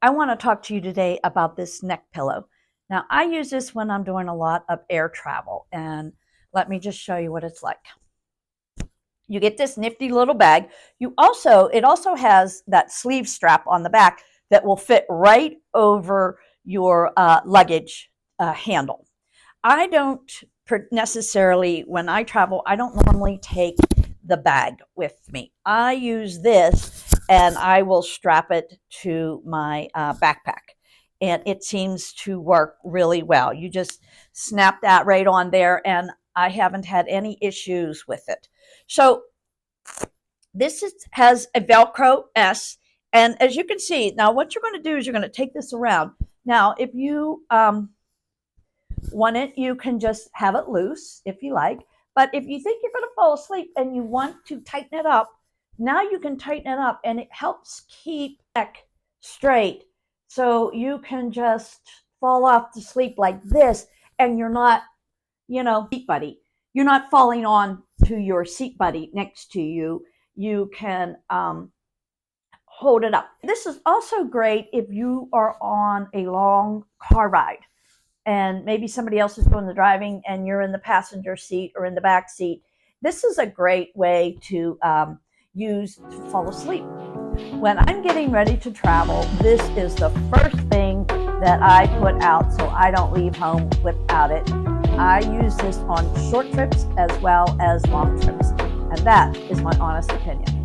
I want to talk to you today about this neck pillow. Now, I use this when I'm doing a lot of air travel, and let me just show you what it's like. You get this nifty little bag. It also has that sleeve strap on the back that will fit right over your luggage handle. I don't necessarily, when I travel, I don't normally take the bag with me. I use this and I will strap it to my backpack. And it seems to work really well. You just snap that right on there, and I haven't had any issues with it. So has a Velcro S. And as you can see, now what you're going to do is you're going to take this around. Now, if you want it, you can just have it loose if you like. But if you think you're going to fall asleep and you want to tighten it up, now you can tighten it up, and it helps keep the neck straight. So you can just fall off to sleep like this, and you're not, seat buddy. You're not falling on to your seat buddy next to you. You can hold it up. This is also great if you are on a long car ride and maybe somebody else is doing the driving and you're in the passenger seat or in the back seat. This is a great way to use to fall asleep. When I'm getting ready to travel, this is the first thing that I put out so I don't leave home without it. I use this on short trips as well as long trips, and that is my honest opinion.